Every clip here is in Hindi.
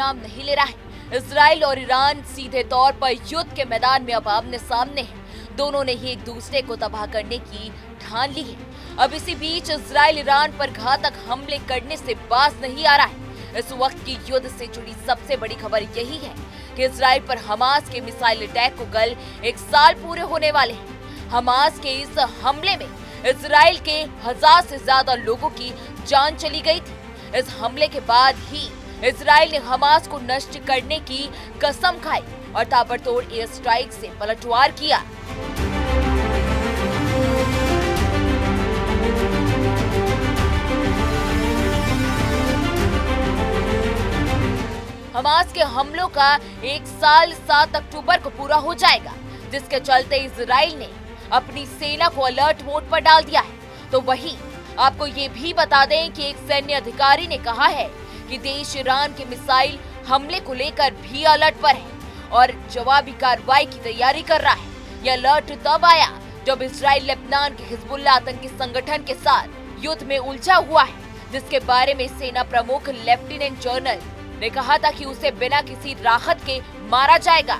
नाम नहीं ले रहा है। इजराइल और ईरान सीधे तौर पर युद्ध के मैदान में अब आमने सामने हैं। दोनों ने ही एक दूसरे को तबाह करने की ठान ली है। अब इसी बीच इजराइल ईरान पर घातक हमले करने से बाज नहीं आ रहा है। इस वक्त की युद्ध से जुड़ी सबसे बड़ी खबर यही है कि इजराइल पर हमास के मिसाइल अटैक को कल 1 साल पूरे होने वाले हैं। हमास के इस हमले में इजराइल के 1000 से ज्यादा लोगों की जान चली गई थी। इस हमले के बाद ही इजराइल ने हमास को नष्ट करने की कसम खाई और ताबड़तोड़ एयर स्ट्राइक से पलटवार किया। हमास के हमलों का 1 साल 7 अक्टूबर को पूरा हो जाएगा, जिसके चलते इजराइल ने अपनी सेना को अलर्ट मोड पर डाल दिया है। तो वहीं आपको ये भी बता दें कि एक सैन्य अधिकारी ने कहा है कि देश ईरान के मिसाइल हमले को लेकर भी अलर्ट पर है और जवाबी कार्रवाई की तैयारी कर रहा है। यह अलर्ट तब आया जब इजराइल लेबनान के हिजबुल्लाह आतंकी संगठन के साथ युद्ध में उलझा हुआ है, जिसके बारे में सेना प्रमुख लेफ्टिनेंट जनरल ने कहा था कि उसे बिना किसी राहत के मारा जाएगा।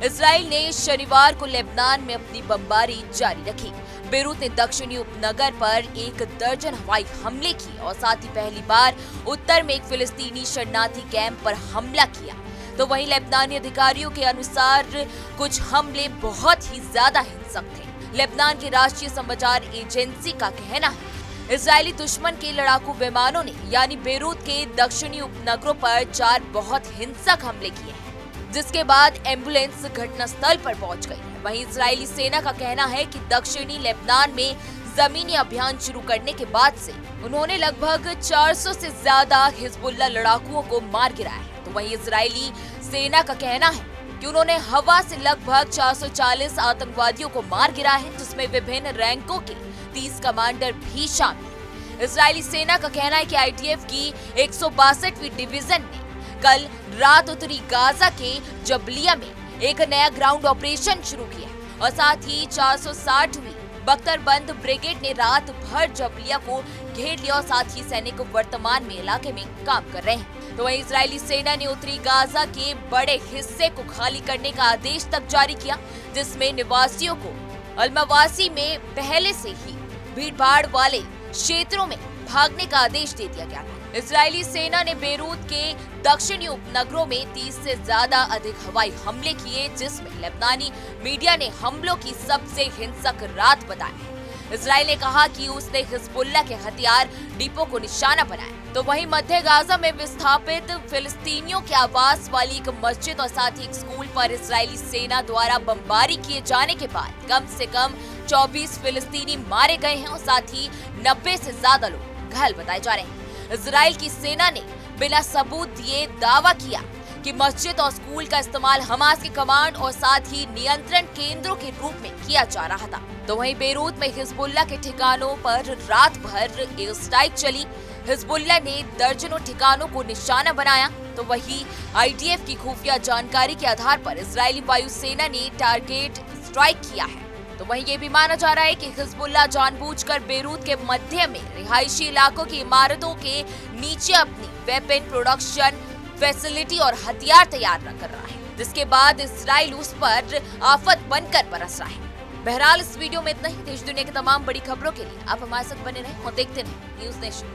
इजराइल ने शनिवार को लेबनान में अपनी बमबारी जारी रखी। बेरूत ने दक्षिणी उपनगर पर 1 दर्जन हवाई हमले किए और साथ ही पहली बार उत्तर में एक फिलिस्तीनी शरणार्थी कैंप पर हमला किया। तो वहीं लेबनानी अधिकारियों के अनुसार कुछ हमले बहुत ही ज्यादा हिंसक थे। लेबनान की राष्ट्रीय समाचार एजेंसी का कहना है इजरायली दुश्मन के लड़ाकू विमानों ने यानी बेरूत के दक्षिणी उपनगरों पर 4 बहुत हिंसक हमले किए हैं, जिसके बाद एम्बुलेंस घटनास्थल पर पहुंच गई है। वहीं इजरायली सेना का कहना है कि दक्षिणी लेबनान में जमीनी अभियान शुरू करने के बाद से उन्होंने लगभग 400 से ज्यादा हिजबुल्लाह लड़ाकुओं को मार गिराया है। तो वहीं इजरायली सेना का कहना है कि उन्होंने हवा से लगभग 440 आतंकवादियों को मार गिराया है, जिसमें विभिन्न रैंकों के 30 कमांडर भी शामिल हैं। इजरायली सेना का कहना है कि आईडीएफ की 162वीं डिवीजन ने कल रात उत्तरी गाजा के जबलिया में एक नया ग्राउंड ऑपरेशन शुरू किया और साथ ही 460वीं बख्तरबंद ब्रिगेड ने रात भर जबलिया को घेर लिया और साथ ही सैनिक वर्तमान में इलाके में काम कर रहे हैं। तो वहीं इजरायली सेना ने उत्तरी गाजा के बड़े हिस्से को खाली करने का आदेश तक जारी किया, जिसमें निवासियों को अलमवासी में पहले से ही भीड़भाड़ वाले क्षेत्रों में भागने का आदेश दे दिया गया था। इजरायली सेना ने बेरूत के दक्षिणी उपनगरों में 30 से ज्यादा अधिक हवाई हमले किए, जिसमें लेबनानी मीडिया ने हमलों की सबसे हिंसक रात बताया है। इजराइल ने कहा कि उसने हिजबुल्लाह के हथियार डिपो को निशाना बनाया। तो वहीं मध्य गाजा में विस्थापित फिलिस्तीनियों के आवास वाली एक मस्जिद और साथ ही एक स्कूल पर इजरायली सेना द्वारा बमबारी किए जाने के बाद कम से कम 24 फिलिस्तीनी मारे गए हैं और साथ ही 90 से ज्यादा लोग घायल बताए जा रहे हैं। इजराइल की सेना ने बिना सबूत दिए दावा किया कि मस्जिद और स्कूल का इस्तेमाल हमास के कमांड और साथ ही नियंत्रण केंद्रों के रूप में किया जा रहा था। तो वहीं बेरूत में हिजबुल्लाह के ठिकानों पर रात भर एयर स्ट्राइक चली। हिजबुल्लाह ने दर्जनों ठिकानों को निशाना बनाया। तो वहीं आईडीएफ की खुफिया जानकारी के आधार पर इजरायली वायुसेना ने टारगेट स्ट्राइक किया है। तो वहीं ये भी माना जा रहा है कि हिजबुल्लाह जानबूझकर बेरूत के मध्य में रिहायशी इलाकों की इमारतों के नीचे अपनी वेपन प्रोडक्शन फैसिलिटी और हथियार तैयार कर रहा है, जिसके बाद इजराइल उस पर आफत बनकर बरस रहा है। बहरहाल इस वीडियो में इतना ही। देश दुनिया की तमाम बड़ी खबरों के लिए आप हमारे साथ बने रहें और देखते रहें न्यूज़ नेशन।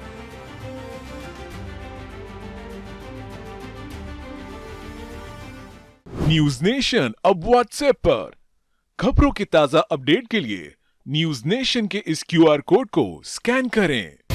न्यूज़ नेशन अब व्हाट्सएप पर खबरों की ताजा अपडेट के लिए न्यूज़ नेशन के इस क्यूआर कोड को स्कैन करें।